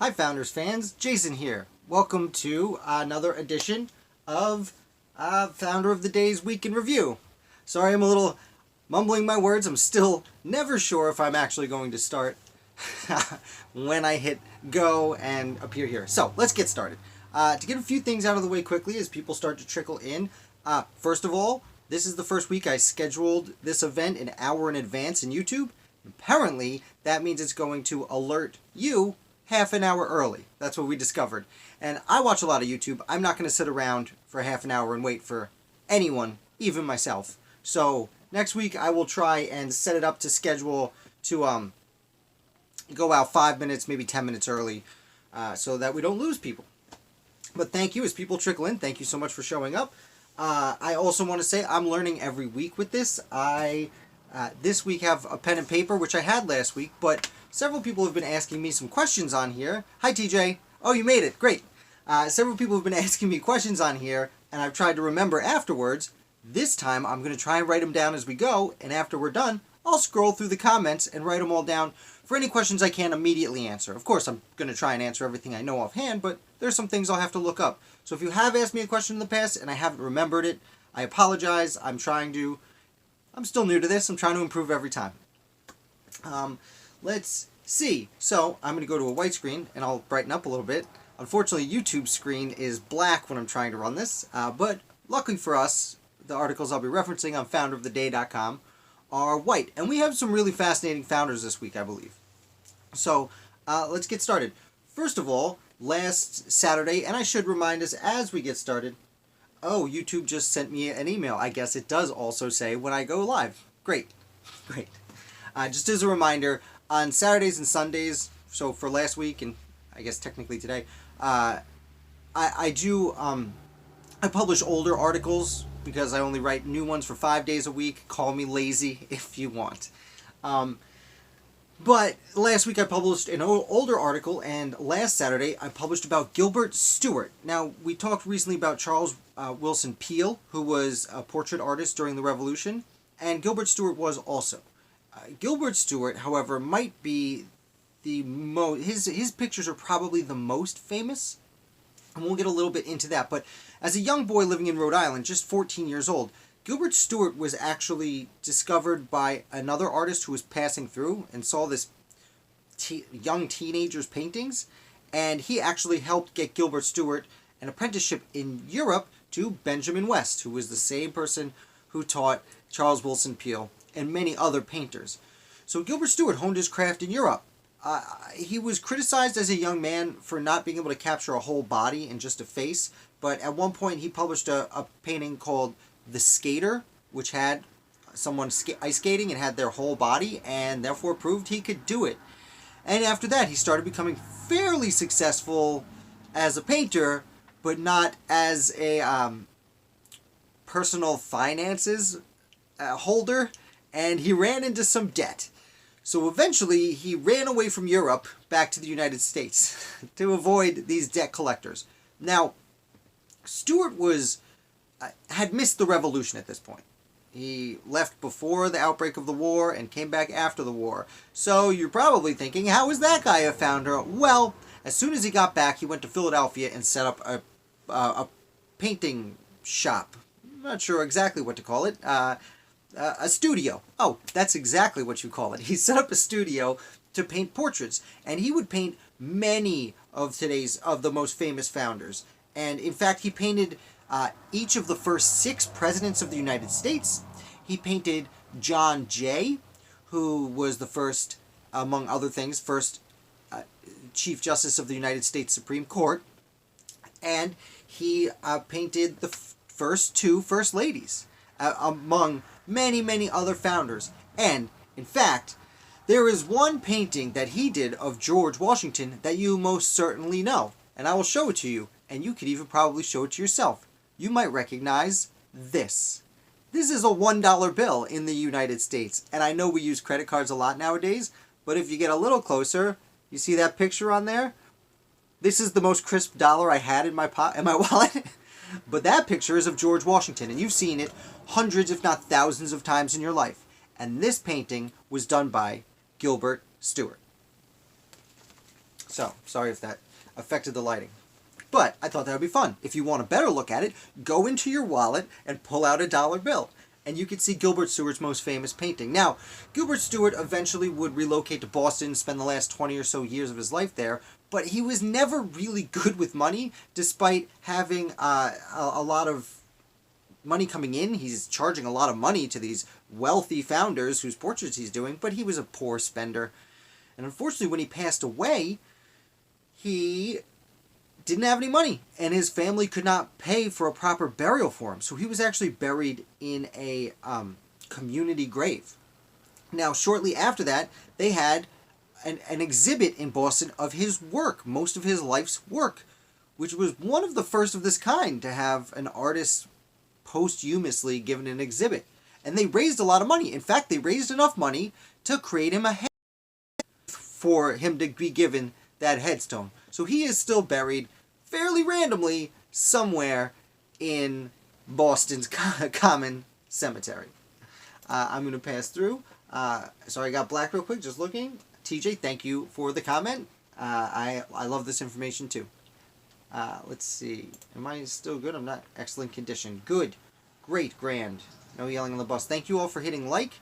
Hi Founders fans, Jason here. Welcome to another edition of Founder of the Day's Week in Review. Sorry I'm a little mumbling my words. I'm still never sure if I'm actually going to start when I hit go and appear here. So let's get started. To get a few things out of the way quickly as people start to trickle in. First of all, this is the first week I scheduled this event an hour in advance in YouTube. Apparently, that means it's going to alert you half an hour early. That's what we discovered. And I watch a lot of YouTube. I'm not going to sit around for half an hour and wait for anyone, even myself. So next week I will try and set it up to schedule to go out 5 minutes, maybe 10 minutes early, so that we don't lose people. But thank you as people trickle in. Thank you so much for showing up. I also want to say I'm learning every week with this. I this week have a pen and paper, which I had last week, but several people have been asking me some questions on here. Hi, TJ. Oh, you made it. Great. Several people have been asking me questions on here, and I've tried to remember afterwards. This time, I'm going to try and write them down as we go, and after we're done, I'll scroll through the comments and write them all down for any questions I can't immediately answer. Of course, I'm going to try and answer everything I know offhand, but there's some things I'll have to look up. So if you have asked me a question in the past and I haven't remembered it, I apologize. I'm still new to this. I'm trying to improve every time. Let's see. So I'm going to go to a white screen and I'll brighten up a little bit. Unfortunately, YouTube's screen is black when I'm trying to run this, but luckily for us, the articles I'll be referencing on founderoftheday.com are white. And we have some really fascinating founders this week, I believe. So let's get started. First of all, last Saturday, and I should remind us as we get started, oh, YouTube just sent me an email. I guess it does also say when I go live. Great. Great. Just as a reminder, on Saturdays and Sundays, so for last week and I guess technically today, I publish older articles because I only write new ones for 5 days a week. Call me lazy if you want. But last week I published an older article, and last Saturday I published about Gilbert Stuart. Now, we talked recently about Charles Willson Peale, who was a portrait artist during the Revolution, and Gilbert Stuart was also. Gilbert Stuart, however, might be the his pictures are probably the most famous, and we'll get a little bit into that. But as a young boy living in Rhode Island, just 14 years old, Gilbert Stuart was actually discovered by another artist who was passing through and saw this young teenager's paintings, and he actually helped get Gilbert Stuart an apprenticeship in Europe to Benjamin West, who was the same person who taught Charles Willson Peale and many other painters. So Gilbert Stuart honed his craft in Europe. He was criticized as a young man for not being able to capture a whole body in just a face, but at one point he published a painting called The Skater, which had someone ice skating and had their whole body, and therefore proved he could do it. And after that, he started becoming fairly successful as a painter, but not as a personal finances holder, and he ran into some debt. So eventually, he ran away from Europe back to the United States to avoid these debt collectors. Now, Stuart had missed the revolution at this point. He left before the outbreak of the war and came back after the war. So you're probably thinking, how is that guy a founder? Well, as soon as he got back, he went to Philadelphia and set up a painting shop. I'm not sure exactly what to call it. A studio. Oh, that's exactly what you call it. He set up a studio to paint portraits, and he would paint many of the most famous founders. And in fact, he painted each of the first 6 presidents of the United States. He painted John Jay, who was the first, among other things, first Chief Justice of the United States Supreme Court. And he painted the first 2 First Ladies, among many, many other founders. And, in fact, there is one painting that he did of George Washington that you most certainly know. And I will show it to you, and you could even probably show it to yourself. You might recognize this. This is a $1 bill in the United States. And I know we use credit cards a lot nowadays, but if you get a little closer, you see that picture on there? This is the most crisp dollar I had in my wallet. But that picture is of George Washington, and you've seen it hundreds, if not thousands of times in your life. And this painting was done by Gilbert Stuart. So, sorry if that affected the lighting. But I thought that would be fun. If you want a better look at it, go into your wallet and pull out a dollar bill. And you can see Gilbert Stuart's most famous painting. Now, Gilbert Stuart eventually would relocate to Boston, spend the last 20 or so years of his life there, but he was never really good with money, despite having a lot of money coming in. He's charging a lot of money to these wealthy founders whose portraits he's doing, but he was a poor spender. And unfortunately, when he passed away, he didn't have any money, and his family could not pay for a proper burial for him. So he was actually buried in a community grave. Now, shortly after that, they had an exhibit in Boston of his work, most of his life's work, which was one of the first of this kind to have an artist posthumously given an exhibit. And they raised a lot of money. In fact, they raised enough money to create him a head for him to be given that headstone. So he is still buried fairly randomly somewhere in Boston's common cemetery. I'm going to pass through. Sorry, I got black real quick, just looking. TJ, thank you for the comment. I love this information too. Let's see. Am I still good? I'm not. Excellent condition. Good. Great. Grand. No yelling on the bus. Thank you all for hitting like.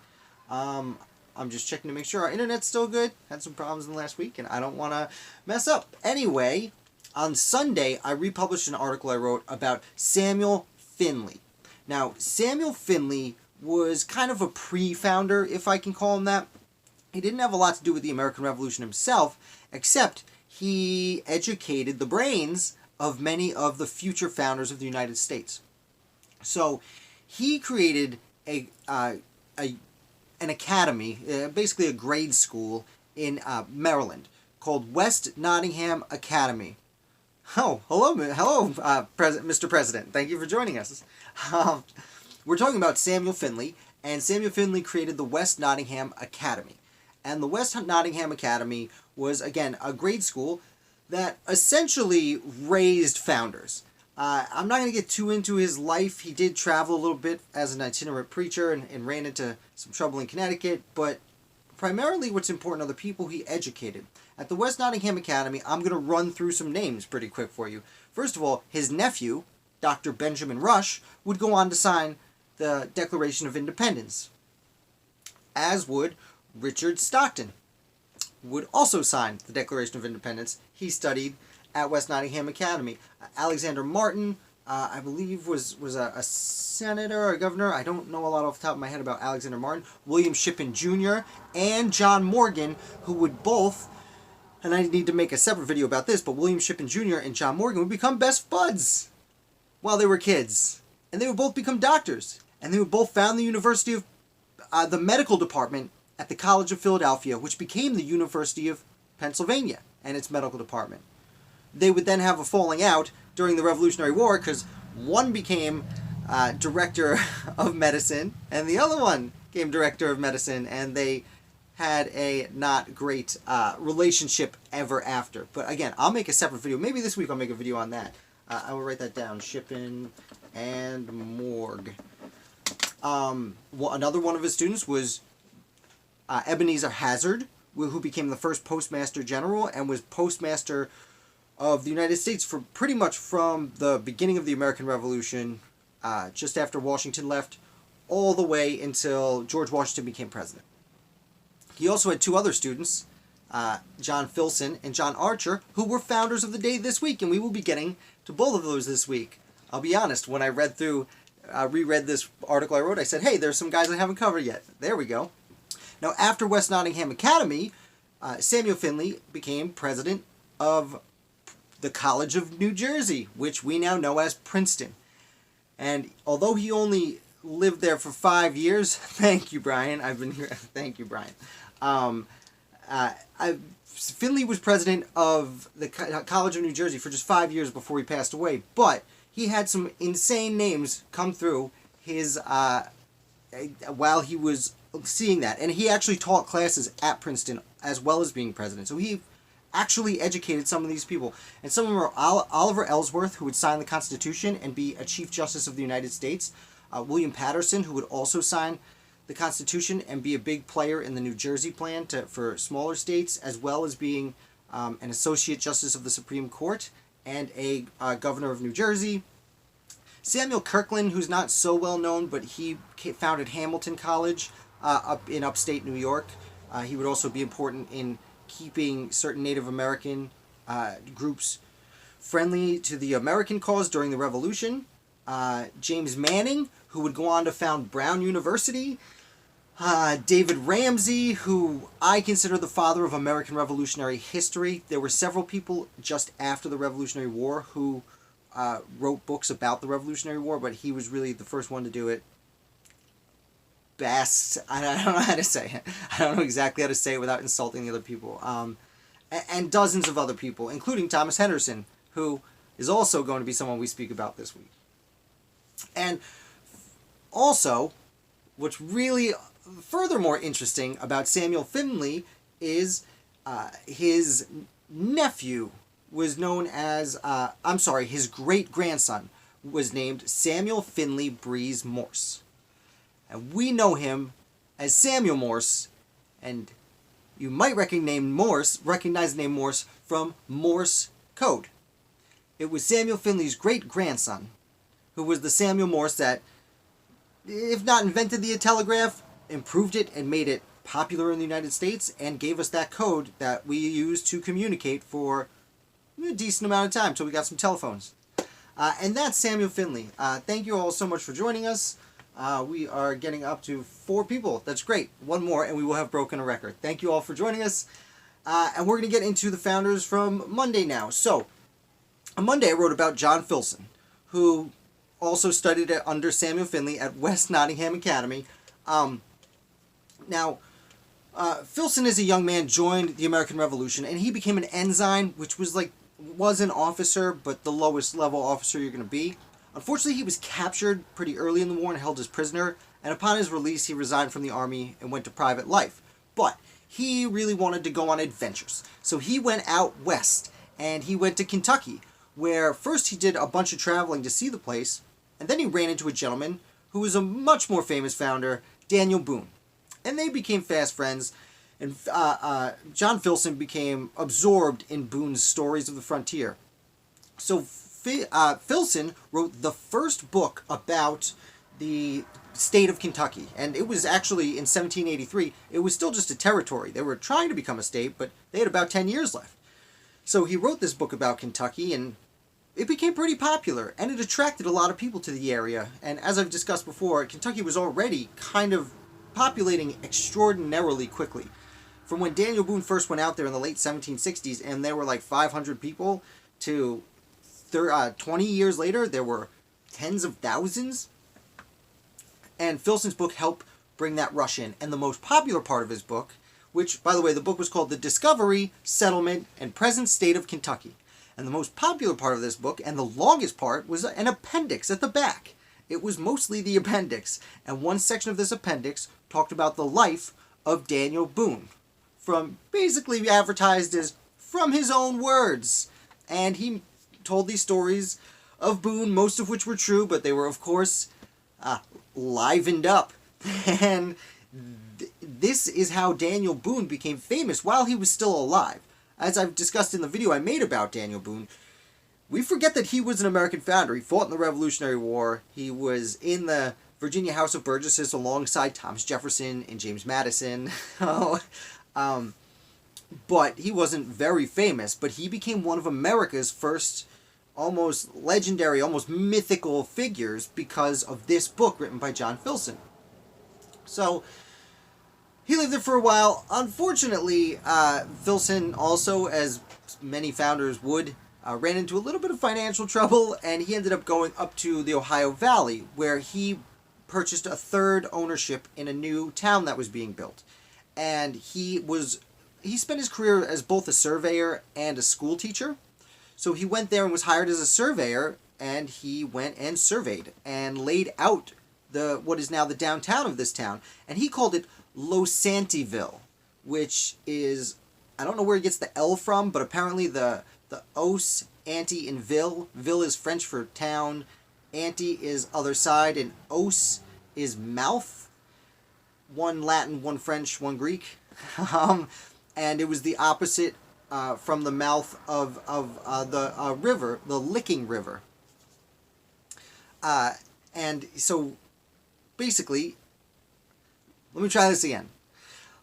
I'm just checking to make sure our internet's still good. Had some problems in the last week, and I don't want to mess up. Anyway, on Sunday, I republished an article I wrote about Samuel Finley. Now, Samuel Finley was kind of a pre-founder, if I can call him that. He didn't have a lot to do with the American Revolution himself, except he educated the brains of many of the future founders of the United States. So, he created an academy, basically a grade school in Maryland called West Nottingham Academy. Oh, hello, Mr. President. Thank you for joining us. We're talking about Samuel Finley, and Samuel Finley created the West Nottingham Academy. And the West Nottingham Academy was, again, a grade school that essentially raised founders. I'm not going to get too into his life. He did travel a little bit as an itinerant preacher and ran into some trouble in Connecticut, but primarily what's important are the people he educated. At the West Nottingham Academy, I'm going to run through some names pretty quick for you. First of all, his nephew, Dr. Benjamin Rush, would go on to sign the Declaration of Independence, as would Richard Stockton, would also sign the Declaration of Independence. He studied at West Nottingham Academy. Alexander Martin, I believe, was a senator or a governor. I don't know a lot off the top of my head about Alexander Martin. William Shippen Jr. and John Morgan, who would both, and I need to make a separate video about this, but William Shippen Jr. and John Morgan would become best buds while they were kids. And they would both become doctors. And they would both found the University of, the medical department at the College of Philadelphia, which became the University of Pennsylvania and its medical department. They would then have a falling out during the Revolutionary War because one became director of medicine and the other one became director of medicine, and they had a not great relationship ever after. But again, I'll make a separate video. Maybe this week I'll make a video on that. I will write that down. Shippen and Morg. Another one of his students was Ebenezer Hazard, who became the first Postmaster General and was Postmaster of the United States for pretty much from the beginning of the American Revolution, just after Washington left, all the way until George Washington became president. He also had two other students, John Filson and John Archer, who were founders of the day this week, and we will be getting to both of those this week. I'll be honest, when I reread this article I wrote, I said, hey, there's some guys I haven't covered yet. There we go. Now, after West Nottingham Academy, Samuel Finley became president of the College of New Jersey, which we now know as Princeton. And although he only lived there for 5 years, thank you, Brian. I've been here. Thank you, Brian. Finley was president of the College of New Jersey for just 5 years before he passed away, but he had some insane names come through his while he was seeing that, and he actually taught classes at Princeton as well as being president. So he actually educated some of these people, and some of them are Oliver Ellsworth, who would sign the Constitution and be a Chief Justice of the United States, William Patterson, who would also sign the Constitution and be a big player in the New Jersey plan for smaller states, as well as being an Associate Justice of the Supreme Court, and a Governor of New Jersey. Samuel Kirkland, who's not so well known, but he founded Hamilton College up in upstate New York. He would also be important in keeping certain Native American groups friendly to the American cause during the Revolution. James Manning, who would go on to found Brown University. David Ramsey, who I consider the father of American Revolutionary history. There were several people just after the Revolutionary War who wrote books about the Revolutionary War, but he was really the first one to do it best. I don't know how to say it. I don't know exactly how to say it without insulting the other people. And dozens of other people, including Thomas Henderson, who is also going to be someone we speak about this week. And also, what's really furthermore interesting about Samuel Finley is his nephew was known as, his great-grandson was named Samuel Finley Breese Morse. And we know him as Samuel Morse, and you might recognize the name Morse from Morse code. It was Samuel Finley's great-grandson who was the Samuel Morse that, if not invented the telegraph, improved it and made it popular in the United States and gave us that code that we use to communicate for a decent amount of time until we got some telephones. And that's Samuel Finley. Thank you all so much for joining us. We are getting up to 4 people. That's great. One more and we will have broken a record. Thank you all for joining us. And we're going to get into the founders from Monday now. So, on Monday I wrote about John Filson, who also studied under Samuel Finley at West Nottingham Academy. Filson as a young man joined the American Revolution, and he became an ensign, which was an officer, but the lowest level officer you're going to be. Unfortunately, he was captured pretty early in the war and held as prisoner, and upon his release, he resigned from the army and went to private life. But he really wanted to go on adventures, so he went out west, and he went to Kentucky, where first he did a bunch of traveling to see the place, and then he ran into a gentleman who was a much more famous founder, Daniel Boone. And they became fast friends, and John Filson became absorbed in Boone's stories of the frontier. So Filson wrote the first book about the state of Kentucky, and it was actually in 1783. It was still just a territory. They were trying to become a state, but they had about 10 years left. So he wrote this book about Kentucky, and it became pretty popular, and it attracted a lot of people to the area. And as I've discussed before, Kentucky was already kind of populating extraordinarily quickly. From when Daniel Boone first went out there in the late 1760s, and there were like 500 people, to 20 years later, there were tens of thousands. And Filson's book helped bring that rush in. And the most popular part of his book, which, by the way, the book was called The Discovery, Settlement, and Present State of Kentucky. And the most popular part of this book, and the longest part, was an appendix at the back. It was mostly the appendix. And one section of this appendix talked about the life of Daniel Boone, from basically advertised as from his own words. And he told these stories of Boone, most of which were true, but they were, of course, livened up. And this is how Daniel Boone became famous while he was still alive. As I've discussed in the video I made about Daniel Boone, we forget that he was an American founder. He fought in the Revolutionary War. He was in the Virginia House of Burgesses alongside Thomas Jefferson and James Madison. But he wasn't very famous. But he became one of America's first almost legendary, almost mythical figures because of this book written by John Filson. So he lived there for a while. Unfortunately, Filson also, as many founders would, ran into a little bit of financial trouble, and he ended up going up to the Ohio Valley, where he purchased a third ownership in a new town that was being built. And he spent his career as both a surveyor and a school teacher. So he went there and was hired as a surveyor, and he went and surveyed and laid out what is now the downtown of this town. And he called it Losantiville, which is, I don't know where he gets the L from, but apparently the os, anti, and ville is French for town, anti is other side, and os is mouth. One Latin, one French, one Greek. And it was the opposite from the mouth of the river, the Licking River. And so, basically, let me try this again.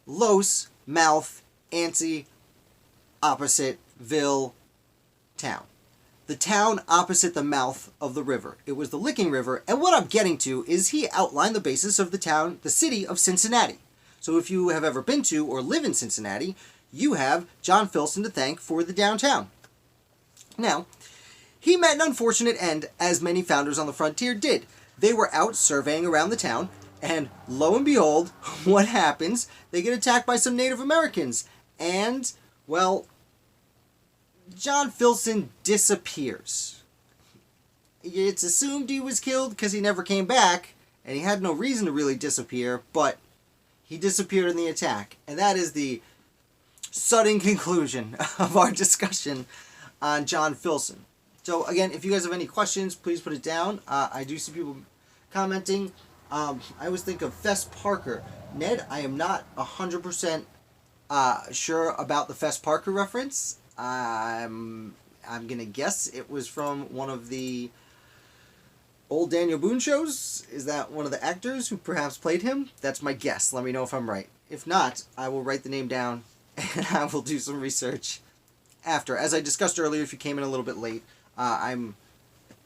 Los, mouth, Ansi, opposite, Ville, town. The town opposite the mouth of the river. It was the Licking River, and what I'm getting to is he outlined the basis of the town, the city of Cincinnati. So if you have ever been to or live in Cincinnati, you have John Filson to thank for the downtown. Now, he met an unfortunate end, as many founders on the frontier did. They were out surveying around the town, and lo and behold, what happens? They get attacked by some Native Americans, and, well, John Filson disappears. It's assumed he was killed because he never came back, and he had no reason to really disappear, but he disappeared in the attack. And that is the sudden conclusion of our discussion on John Filson. So again, if you guys have any questions, please put it down. I do see people commenting. I always think of Fess Parker. Ned, I am not 100% sure about the Fess Parker reference. I'm gonna guess it was from one of the old Daniel Boone shows. Is that one of the actors who perhaps played him? That's my guess. Let me know if I'm right. If not, I will write the name down and I will do some research after. As I discussed earlier, if you came in a little bit late, I'm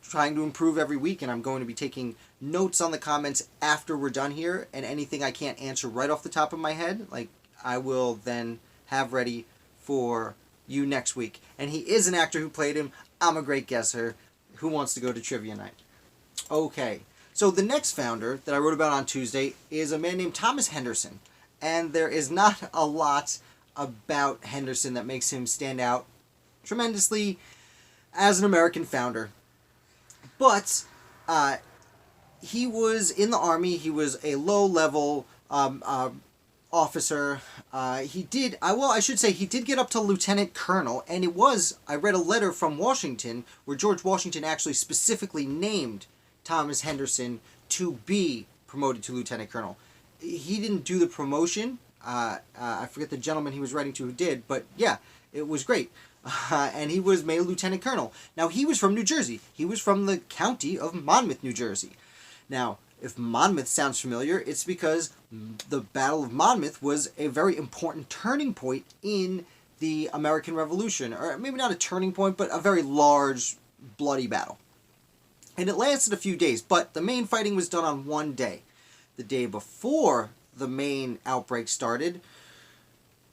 trying to improve every week, and I'm going to be taking notes on the comments after we're done here, and anything I can't answer right off the top of my head, like, I will then have ready for you next week. And he is an actor who played him. I'm a great guesser. Who wants to go to trivia night? Okay, so the next founder that I wrote about on Tuesday is a man named Thomas Henderson, and there is not a lot about Henderson that makes him stand out tremendously as an American founder. But he was in the Army. He was a low-level officer. He did get up to lieutenant colonel, and I read a letter from Washington where George Washington actually specifically named Thomas Henderson to be promoted to lieutenant colonel. He didn't do the promotion. I forget the gentleman he was writing to who did, but yeah, it was great. And he was made a lieutenant colonel. Now, he was from New Jersey. He was from the county of Monmouth, New Jersey. Now, if Monmouth sounds familiar, it's because the Battle of Monmouth was a very important turning point in the American Revolution. Or maybe not a turning point, but a very large, bloody battle. And it lasted a few days, but the main fighting was done on one day. The day before the main outbreak started,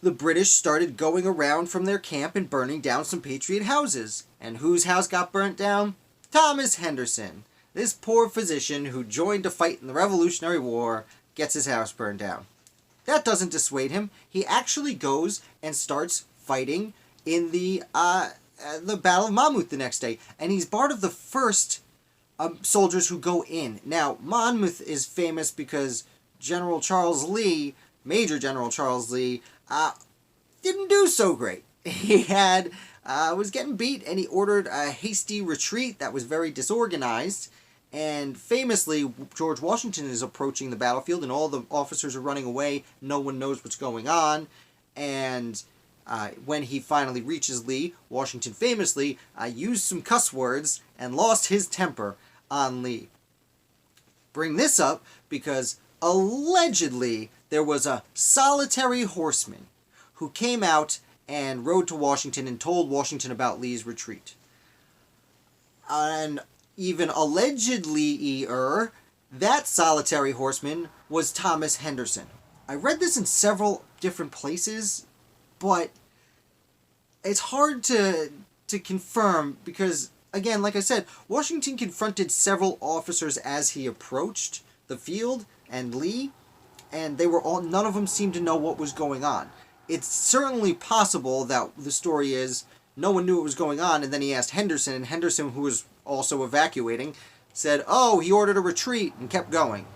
the British started going around from their camp and burning down some Patriot houses. And whose house got burnt down? Thomas Henderson. This poor physician who joined to fight in the Revolutionary War gets his house burned down. That doesn't dissuade him. He actually goes and starts fighting in the Battle of Monmouth the next day. And he's part of the first soldiers who go in. Now, Monmouth is famous because General Charles Lee, Major General Charles Lee, didn't do so great. He was getting beat, and he ordered a hasty retreat that was very disorganized. And famously, George Washington is approaching the battlefield, and all the officers are running away. No one knows what's going on. And when he finally reaches Lee, Washington famously used some cuss words and lost his temper on Lee. Bring this up because allegedly there was a solitary horseman who came out and rode to Washington and told Washington about Lee's retreat. And even allegedly, that solitary horseman was Thomas Henderson. I read this in several different places, but it's hard to confirm because, again, like I said, Washington confronted several officers as he approached the field and Lee, and none of them seemed to know what was going on. It's certainly possible that the story is no one knew what was going on, and then he asked Henderson, and Henderson, who was also evacuating, said, oh, he ordered a retreat, and kept going.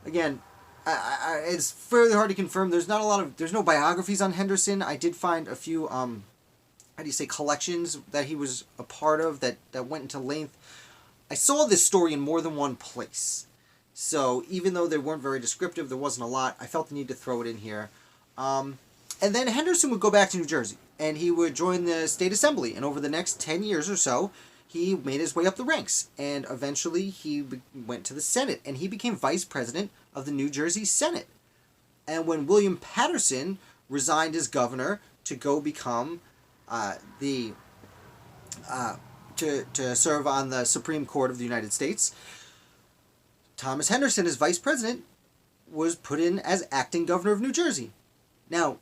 Again, it's fairly hard to confirm. There's no biographies on Henderson. I did find a few, collections that he was a part of that went into length. I saw this story in more than one place. So even though they weren't very descriptive, there wasn't a lot, I felt the need to throw it in here. And then Henderson would go back to New Jersey. and he would join the state assembly. And over the next 10 years or so, he made his way up the ranks, and eventually he went to the Senate, and he became vice president of the New Jersey Senate. And when William Patterson resigned as governor to go become to serve on the Supreme Court of the United States, Thomas Henderson, as vice president, was put in as acting governor of New Jersey. Now,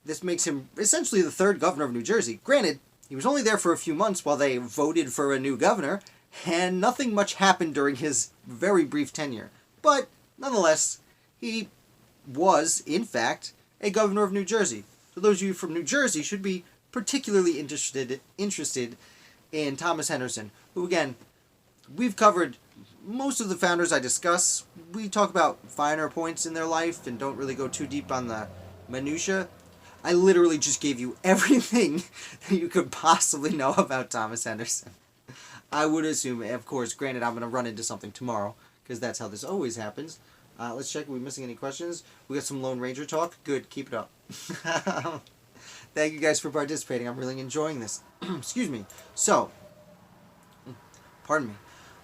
this makes him essentially the third governor of New Jersey. Granted, he was only there for a few months while they voted for a new governor, and nothing much happened during his very brief tenure. But, nonetheless, he was, in fact, a governor of New Jersey. So those of you from New Jersey should be particularly interested in Thomas Henderson, who, again, we've covered most of the founders I discuss. We talk about finer points in their life and don't really go too deep on the minutiae. I literally just gave you everything that you could possibly know about Thomas Henderson. I would assume, of course, granted I'm going to run into something tomorrow, because that's how this always happens. Let's check if we're missing any questions. We got some Lone Ranger talk. Good, keep it up. Thank you guys for participating. I'm really enjoying this. Excuse me. So, pardon me.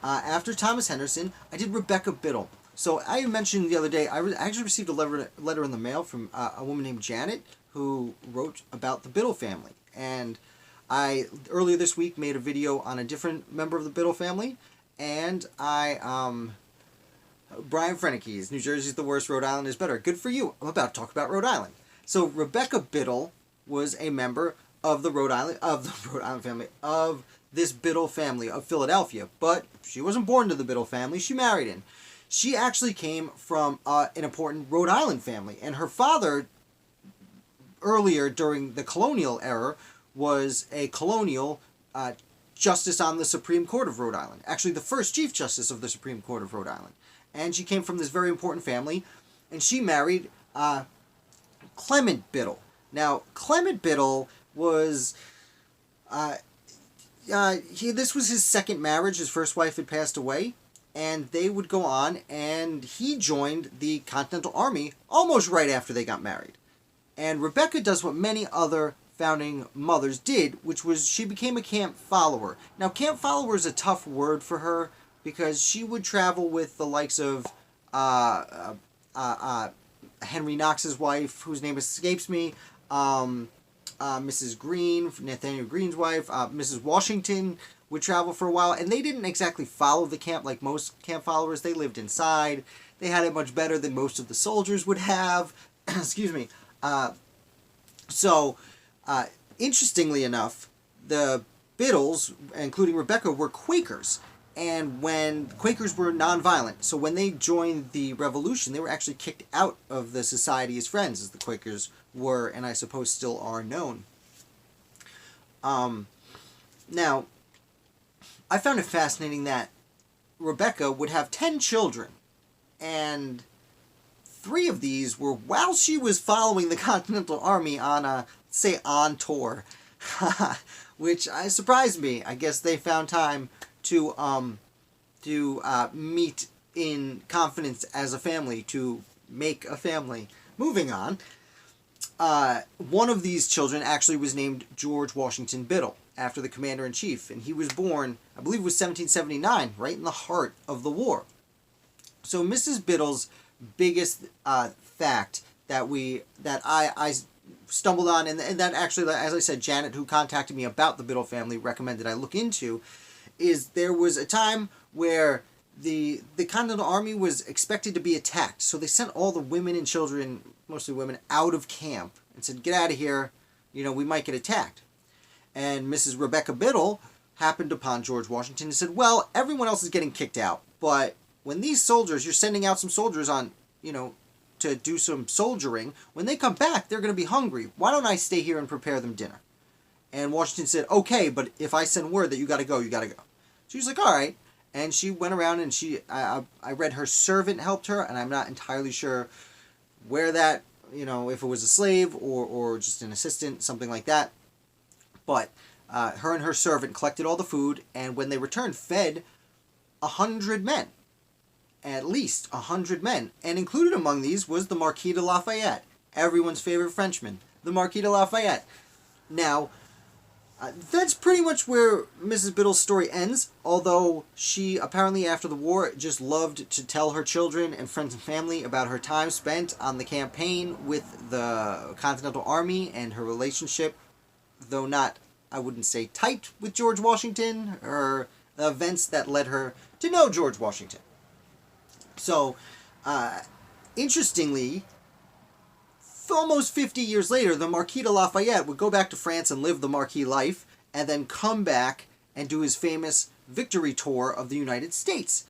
After Thomas Henderson, I did Rebecca Biddle. So I mentioned the other day, I actually received a letter in the mail from a woman named Janet, who wrote about the Biddle family. And I, earlier this week, made a video on a different member of the Biddle family. And Brian Frenike's, New Jersey's the worst, Rhode Island is better. Good for you. I'm about to talk about Rhode Island. So Rebecca Biddle was a member of the Rhode Island family, of this Biddle family of Philadelphia. But she wasn't born to the Biddle family, she married in. She actually came from an important Rhode Island family. And her father, earlier during the colonial era, was a colonial justice on the Supreme Court of Rhode Island. Actually, the first Chief Justice of the Supreme Court of Rhode Island. And she came from this very important family, and she married Clement Biddle. Now, Clement Biddle was... this was his second marriage. His first wife had passed away, and they would go on, and he joined the Continental Army almost right after they got married. And Rebecca does what many other founding mothers did, which was she became a camp follower. Now, camp follower is a tough word for her, because she would travel with the likes of Henry Knox's wife, whose name escapes me, Mrs. Green, Nathaniel Green's wife, Mrs. Washington would travel for a while, and they didn't exactly follow the camp like most camp followers. They lived inside. They had it much better than most of the soldiers would have. Excuse me. Interestingly enough, the Biddles, including Rebecca, were Quakers. And when Quakers were nonviolent, so when they joined the Revolution, they were actually kicked out of the Society as Friends, as the Quakers were, and I suppose still are known. Now, I found it fascinating that Rebecca would have 10 children, and 3 of these were while she was following the Continental Army on a, say, on tour, which surprised me. I guess they found time to meet in confidence as a family, to make a family. Moving on, one of these children actually was named George Washington Biddle, after the commander-in-chief, and he was born, I believe it was 1779, right in the heart of the war. So Mrs. Biddle's biggest fact that I stumbled on, and that actually, as I said, Janet, who contacted me about the Biddle family, recommended I look into, is there was a time where the Continental Army was expected to be attacked. So they sent all the women and children, mostly women, out of camp and said, get out of here, we might get attacked. And Mrs. Rebecca Biddle happened upon George Washington and said, well, everyone else is getting kicked out, but when these soldiers, you're sending out some soldiers on, to do some soldiering, when they come back, they're going to be hungry. Why don't I stay here and prepare them dinner? And Washington said, okay, but if I send word that you got to go, you got to go. She was like, all right. And she went around and I read her servant helped her, and I'm not entirely sure where that, if it was a slave or just an assistant, something like that. But her and her servant collected all the food, and when they returned, fed 100 men. At least 100 men. And included among these was the Marquis de Lafayette, everyone's favorite Frenchman, the Marquis de Lafayette. Now, that's pretty much where Mrs. Biddle's story ends, although she apparently after the war just loved to tell her children and friends and family about her time spent on the campaign with the Continental Army and her relationship, though not, I wouldn't say tight, with George Washington, or the events that led her to know George Washington. So, interestingly, almost 50 years later, the Marquis de Lafayette would go back to France and live the Marquis life, and then come back and do his famous victory tour of the United States.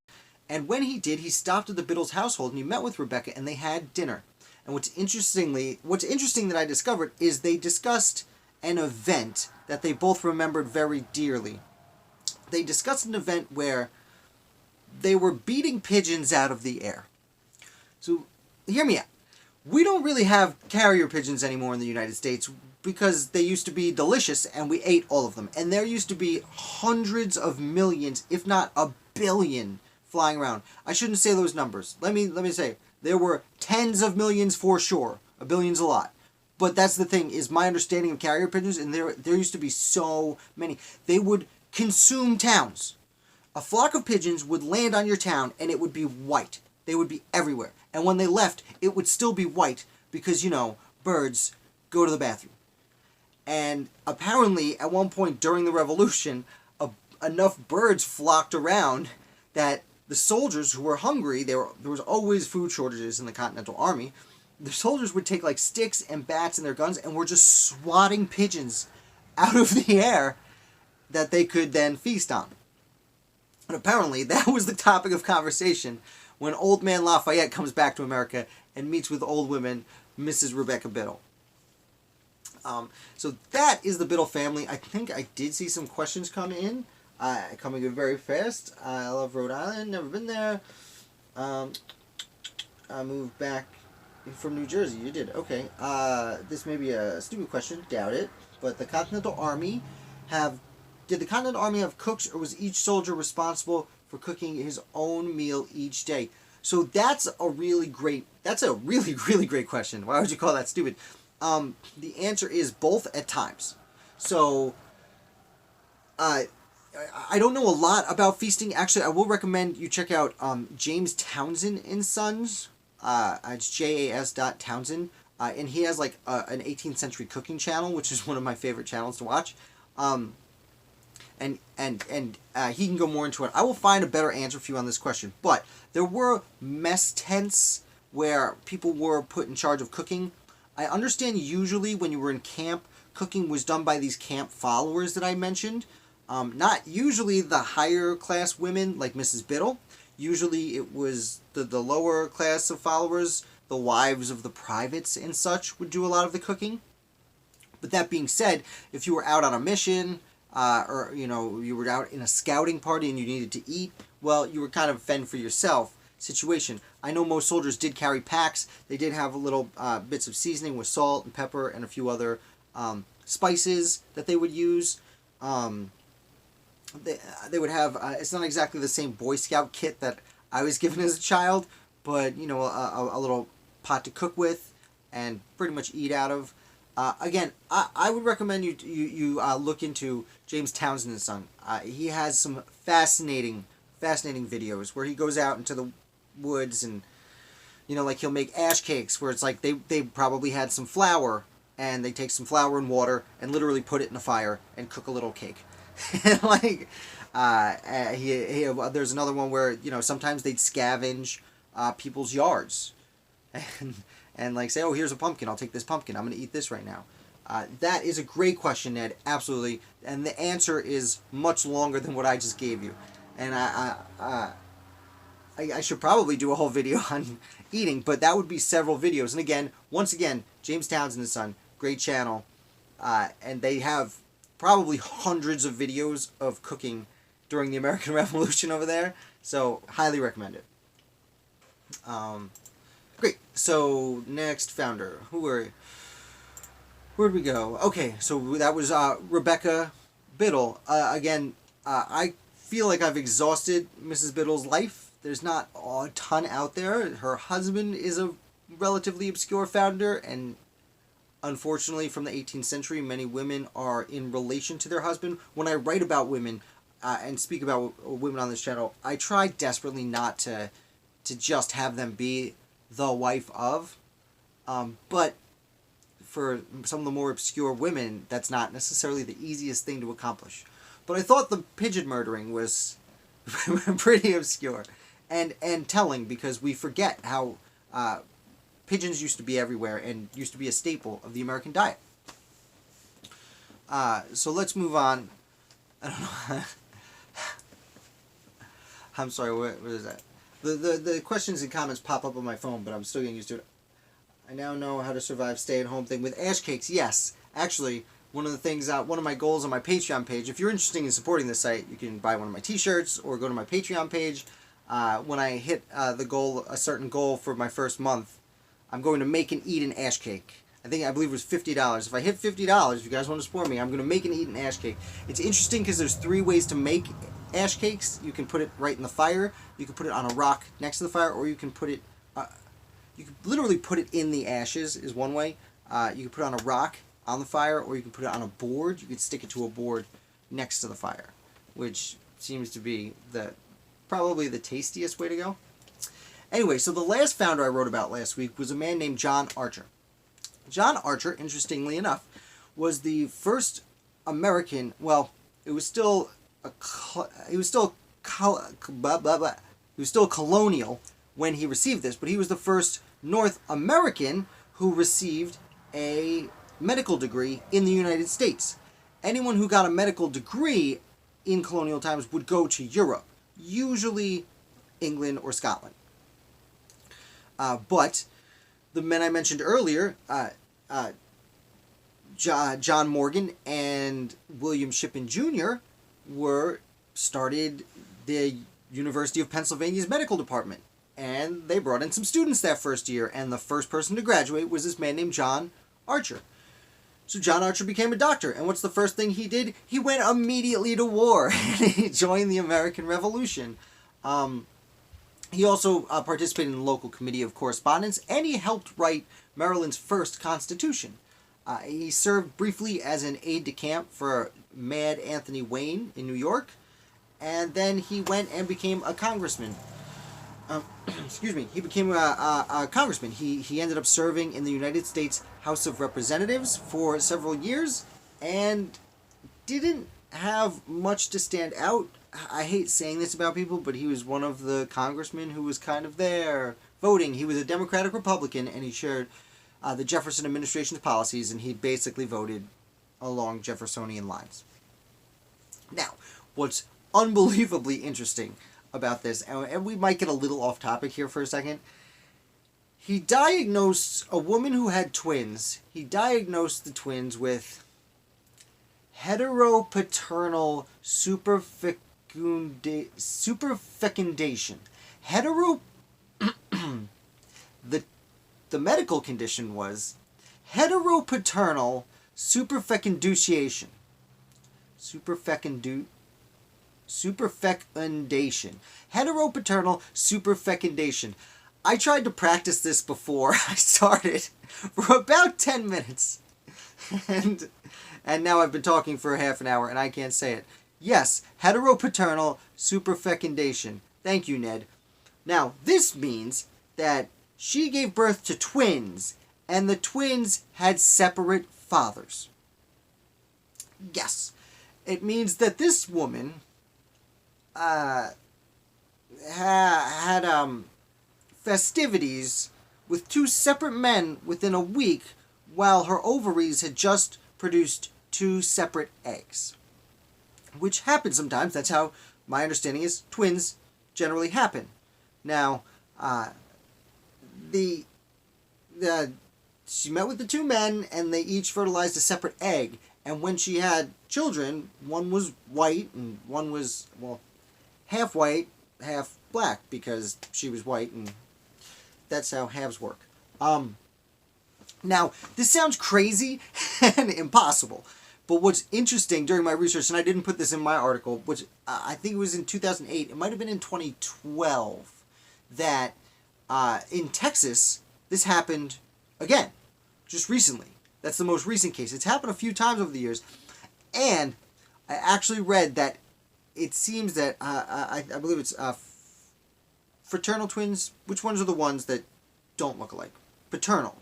And when he did, he stopped at the Biddles household and he met with Rebecca and they had dinner. And what's interesting that I discovered is they discussed an event that they both remembered very dearly. They discussed an event where they were beating pigeons out of the air. So, hear me out. We don't really have carrier pigeons anymore in the United States because they used to be delicious and we ate all of them. And there used to be hundreds of millions, if not a billion, flying around. I shouldn't say those numbers. Let me say, there were tens of millions for sure. A billion's a lot. But that's the thing, is my understanding of carrier pigeons, and there used to be so many. They would consume towns. A flock of pigeons would land on your town and it would be white. They would be everywhere. And when they left, it would still be white because, birds go to the bathroom. And apparently, at one point during the Revolution, enough birds flocked around that the soldiers who were hungry, there was always food shortages in the Continental Army, the soldiers would take like sticks and bats and their guns and were just swatting pigeons out of the air that they could then feast on. And apparently, that was the topic of conversation when old man Lafayette comes back to America and meets with old women, Mrs. Rebecca Biddle. So that is the Biddle family. I think I did see some questions coming in very fast. I love Rhode Island, never been there. I moved back from New Jersey. You did, okay. This may be a stupid question, doubt it. But the Continental Army did the Continental Army have cooks, or was each soldier responsible for cooking his own meal each day? So that's a really, really great question. Why would you call that stupid? The answer is both at times. So, I don't know a lot about feasting. Actually, I will recommend you check out James Townsend and Sons. It's JAS.Townsend. And he has like an 18th century cooking channel, which is one of my favorite channels to watch. And he can go more into it. I will find a better answer for you on this question. But there were mess tents where people were put in charge of cooking. I understand usually when you were in camp, cooking was done by these camp followers that I mentioned. Not usually the higher class women like Mrs. Biddle. Usually it was the lower class of followers, the wives of the privates and such would do a lot of the cooking. But that being said, if you were out on a mission, or you were out in a scouting party and you needed to eat, well, you were kind of fend for yourself situation. I know most soldiers did carry packs. They did have little bits of seasoning with salt and pepper and a few other spices that they would use. They would have, it's not exactly the same Boy Scout kit that I was given as a child, but, a little pot to cook with and pretty much eat out of. Again, I would recommend you look into James Townsend and Son. He has some fascinating videos where he goes out into the woods and, like he'll make ash cakes where it's like they probably had some flour and they take some flour and water and literally put it in a fire and cook a little cake. And like, there's another one where, sometimes they'd scavenge people's yards and like say, oh, here's a pumpkin, I'll take this pumpkin, I'm going to eat this right now. That is a great question, Ned, absolutely. And the answer is much longer than what I just gave you. And I should probably do a whole video on eating, but that would be several videos. And once again, James Townsend and Son, great channel. And they have probably hundreds of videos of cooking during the American Revolution over there. So, highly recommend it. Great. So, next founder. Where'd we go? Okay, so that was Rebecca Biddle. I feel like I've exhausted Mrs. Biddle's life. There's not a ton out there. Her husband is a relatively obscure founder, and unfortunately, from the 18th century, many women are in relation to their husband. When I write about women and speak about women on this channel, I try desperately not to just have them be the wife of. But for some of the more obscure women, that's not necessarily the easiest thing to accomplish. But I thought the pigeon murdering was pretty obscure and telling, because we forget how pigeons used to be everywhere and used to be a staple of the American diet. So let's move on. I don't know. I'm sorry, what is that? The questions and comments pop up on my phone, but I'm still getting used to it. I now know how to survive stay-at-home thing with ash cakes. Yes, actually, one of the things, one of my goals on my Patreon page, if you're interested in supporting this site, you can buy one of my t-shirts or go to my Patreon page. When I hit a certain goal for my first month, I'm going to make and eat an ash cake. I believe it was $50. If I hit $50, if you guys want to support me, I'm going to make and eat an ash cake. It's interesting because there's 3 ways to make ash cakes. You can put it right in the fire, you can put it on a rock next to the fire, or you can put it, you can literally put it in the ashes is one way. You can put it on a rock on the fire, or you can put it on a board. You can stick it to a board next to the fire, which seems to be probably the tastiest way to go. Anyway, so the last founder I wrote about last week was a man named John Archer. John Archer, interestingly enough, was the first American. Well, it was still colonial when he received this, but he was the first North American who received a medical degree in the United States. Anyone who got a medical degree in colonial times would go to Europe, usually England or Scotland. But the men I mentioned earlier, John Morgan and William Shippen Jr. started the University of Pennsylvania's medical department. And they brought in some students that first year, and the first person to graduate was this man named John Archer. So John Archer became a doctor, and what's the first thing he did? He went immediately to war, and he joined the American Revolution. He also participated in the local committee of correspondence, and he helped write Maryland's first constitution. He served briefly as an aide-de-camp for Mad Anthony Wayne in New York, and then he went and became a congressman. He became a congressman. He ended up serving in the United States House of Representatives for several years and didn't have much to stand out. I hate saying this about people, but he was one of the congressmen who was kind of there voting. He was a Democratic Republican, and he shared the Jefferson administration's policies, and he basically voted along Jeffersonian lines. Now, what's unbelievably interesting about this, and we might get a little off topic here for a second. He diagnosed a woman who had twins. He diagnosed the twins with heteropaternal superfecundation. The medical condition was heteropaternal superfecundation. Superfecundation. Heteropaternal superfecundation. I tried to practice this before I started for about 10 minutes. And now I've been talking for half an hour and I can't say it. Yes, heteropaternal superfecundation. Thank you, Ned. Now, this means that she gave birth to twins, and the twins had separate fathers. Yes. It means that this woman had festivities with 2 separate men within a week, while her ovaries had just produced 2 separate eggs. Which happens sometimes. That's how my understanding is twins generally happen. Now, she met with the 2 men, and they each fertilized a separate egg. And when she had children, one was white and one was, well, half white, half black, because she was white, and that's how halves work. Now, this sounds crazy and impossible, but what's interesting during my research, and I didn't put this in my article, which I think it was in 2008, it might have been in 2012, that in Texas, this happened again, just recently. That's the most recent case. It's happened a few times over the years. And I actually read that it seems that, I believe it's fraternal twins. Which ones are the ones that don't look alike? Paternal.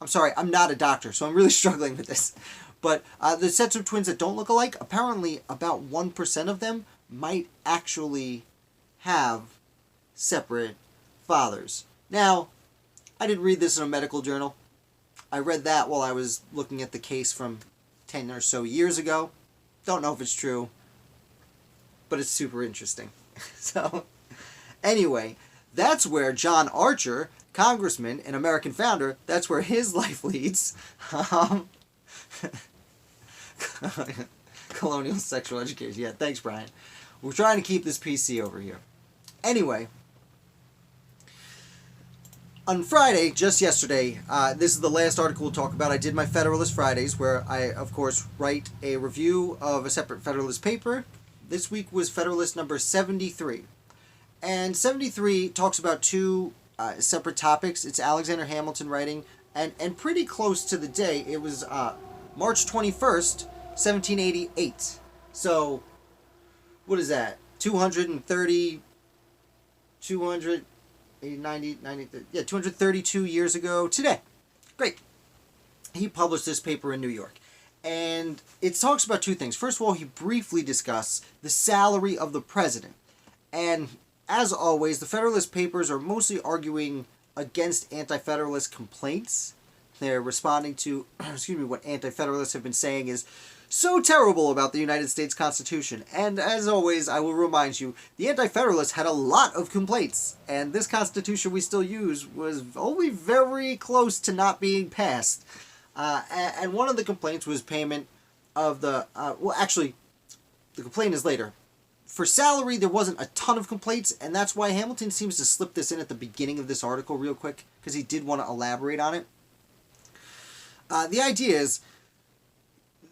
I'm sorry, I'm not a doctor, so I'm really struggling with this. But the sets of twins that don't look alike, apparently about 1% of them might actually have separate fathers. Now, I didn't read this in a medical journal. I read that while I was looking at the case from 10 or so years ago. Don't know if it's true, but it's super interesting. So, anyway, that's where John Archer, congressman and American founder, that's where his life leads. Colonial sexual education. Yeah, thanks, Brian. We're trying to keep this PC over here. Anyway, on Friday, just yesterday, this is the last article we'll talk about. I did my Federalist Fridays, where I, of course, write a review of a separate Federalist paper. This week was Federalist number 73. And 73 talks about two separate topics. It's Alexander Hamilton writing, and pretty close to the day. It was March 21st, 1788. So, what is that? 232 years ago today. Great. He published this paper in New York. And it talks about two things. First of all, he briefly discussed the salary of the president. And as always, the Federalist Papers are mostly arguing against anti-Federalist complaints. They're responding to, what anti-Federalists have been saying is so terrible about the United States Constitution. And as always, I will remind you, the anti-Federalists had a lot of complaints. And this Constitution we still use was only very close to not being passed. And one of the complaints was payment of the, the complaint is later. For salary, there wasn't a ton of complaints, and that's why Hamilton seems to slip this in at the beginning of this article real quick, because he did want to elaborate on it. The idea is,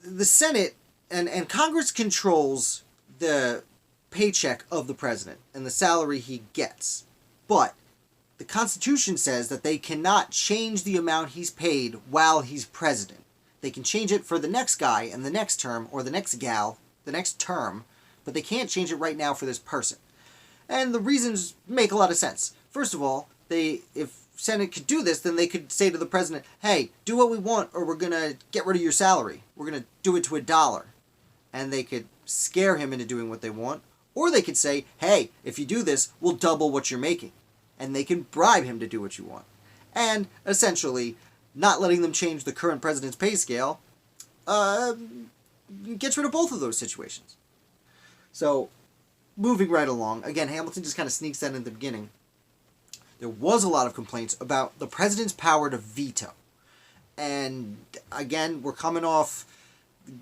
the Senate and Congress controls the paycheck of the president and the salary he gets. But the Constitution says that they cannot change the amount he's paid while he's president. They can change it for the next guy and the next term, or the next gal, the next term, but they can't change it right now for this person. And the reasons make a lot of sense. First of all, if Senate could do this, then they could say to the president, hey, do what we want or we're going to get rid of your salary. We're going to do it to $1. And they could scare him into doing what they want. Or they could say, hey, if you do this, we'll double what you're making. And they can bribe him to do what you want. And essentially, not letting them change the current president's pay scale gets rid of both of those situations. So, moving right along, again, Hamilton just kind of sneaks that in the beginning. There was a lot of complaints about the president's power to veto. And again, we're coming off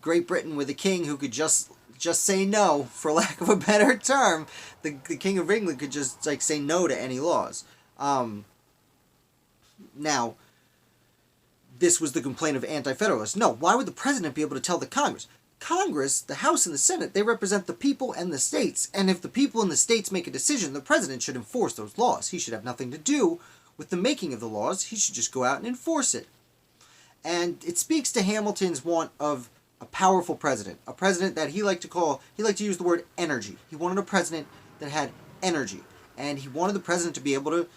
Great Britain with a king who could just say no, for lack of a better term. The King of England could just say no to any laws. Now, this was the complaint of anti-federalists. No, why would the president be able to tell the Congress? Congress, the House and the Senate, they represent the people and the states. And if the people and the states make a decision, the president should enforce those laws. He should have nothing to do with the making of the laws. He should just go out and enforce it. And it speaks to Hamilton's want of a powerful president. A president that he liked to use the word energy. He wanted a president that had energy. And he wanted the president to be able to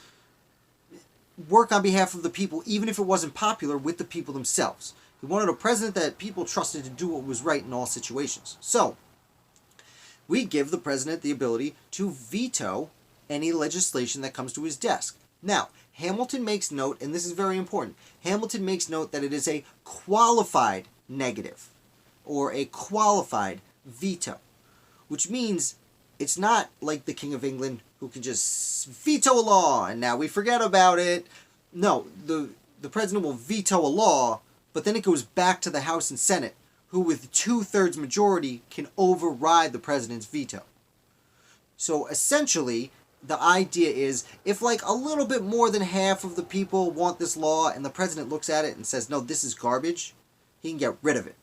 work on behalf of the people, even if it wasn't popular with the people themselves. He wanted a president that people trusted to do what was right in all situations. So, we give the president the ability to veto any legislation that comes to his desk. Now, Hamilton makes note, and this is very important, Hamilton makes note that it is a qualified negative, or a qualified veto, which means it's not like the King of England who can just veto a law and now we forget about it. No, the president will veto a law, but then it goes back to the House and Senate, who with 2/3 majority can override the president's veto. So essentially, the idea is, if a little bit more than half of the people want this law and the president looks at it and says, no, this is garbage, he can get rid of it.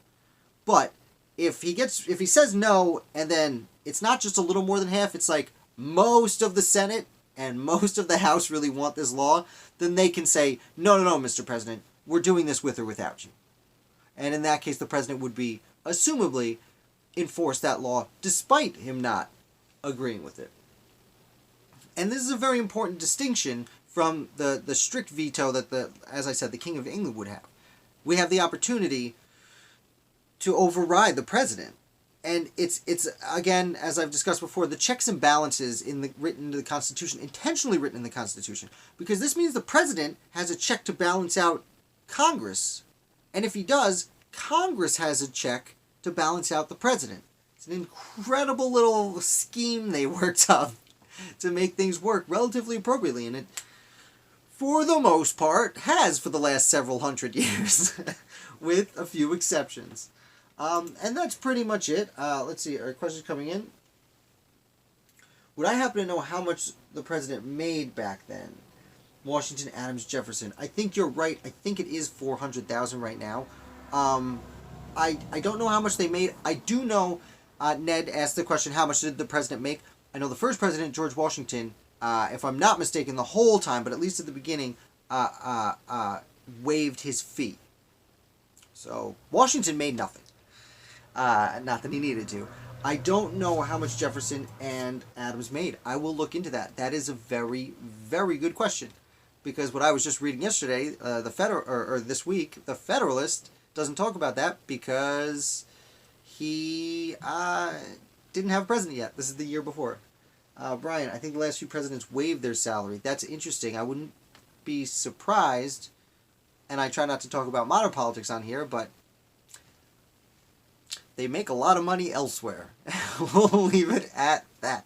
But if he says no, and then it's not just a little more than half, it's most of the Senate and most of the House really want this law, then they can say, no, Mr. President, we're doing this with or without you. And in that case, the president would be, assumably, enforce that law despite him not agreeing with it. And this is a very important distinction from the strict veto that, as I said, the King of England would have. We have the opportunity to override the president. And it's again, as I've discussed before, the checks and balances written into the Constitution, intentionally written in the Constitution, because this means the president has a check to balance out Congress. And if he does, Congress has a check to balance out the president. It's an incredible little scheme they worked up to make things work relatively appropriately, and it, for the most part, has for the last several hundred years, with a few exceptions. And that's pretty much it. Let's see, are questions coming in? Would I happen to know how much the president made back then? Washington, Adams, Jefferson. I think you're right. I think it is 400,000 right now. I don't know how much they made. I do know, Ned asked the question, how much did the president make? I know the first president, George Washington, if I'm not mistaken, the whole time, but at least at the beginning, waived his fee. So Washington made nothing. Not that he needed to. I don't know how much Jefferson and Adams made. I will look into that. That is a very, very good question. Because what I was just reading yesterday, this week, the Federalist doesn't talk about that because he didn't have a president yet. This is the year before. Brian, I think the last few presidents waived their salary. That's interesting. I wouldn't be surprised, and I try not to talk about modern politics on here, but they make a lot of money elsewhere. We'll leave it at that.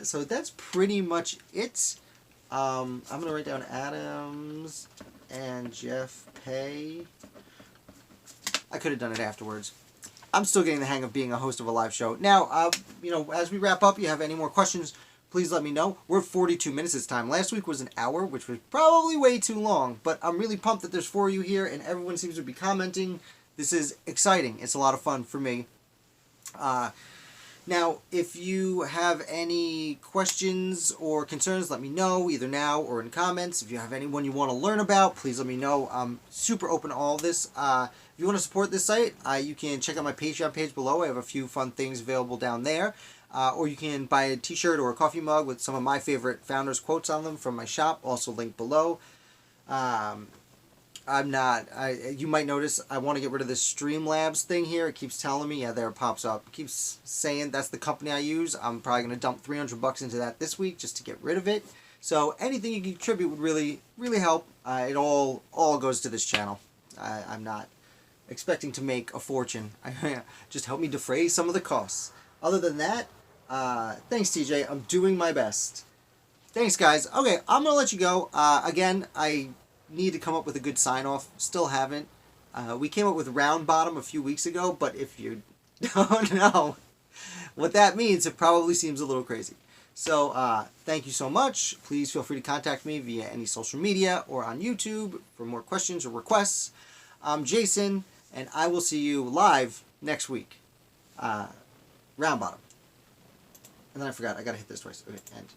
So that's pretty much it. I'm going to write down Adams and Jeff Pay. I could have done it afterwards. I'm still getting the hang of being a host of a live show. Now, as we wrap up, you have any more questions, please let me know. We're at 42 minutes this time. Last week was an hour, which was probably way too long, but I'm really pumped that there's 4 of you here, and everyone seems to be commenting. This is exciting. It's a lot of fun for me. Now, if you have any questions or concerns, let me know, either now or in comments. If you have anyone you want to learn about, please let me know. I'm super open to all of this. If you want to support this site, you can check out my Patreon page below. I have a few fun things available down there. Or you can buy a t-shirt or a coffee mug with some of my favorite founders' quotes on them from my shop, also linked below. You might notice I want to get rid of this Streamlabs thing here. It keeps telling me, yeah, there it pops up. It keeps saying that's the company I use. I'm probably going to dump $300 into that this week just to get rid of it. So anything you can contribute would really, really help. It all goes to this channel. I'm not expecting to make a fortune. Just help me defray some of the costs. Other than that, thanks, TJ. I'm doing my best. Thanks, guys. Okay, I'm going to let you go. Again, I need to come up with a good sign-off. Still haven't. We came up with round bottom a few weeks ago, but if you don't know what that means, it probably seems a little crazy. So, thank you so much. Please feel free to contact me via any social media or on YouTube for more questions or requests. I'm Jason, and I will see you live next week. Round bottom. And then I forgot. I gotta hit this twice. Okay, end.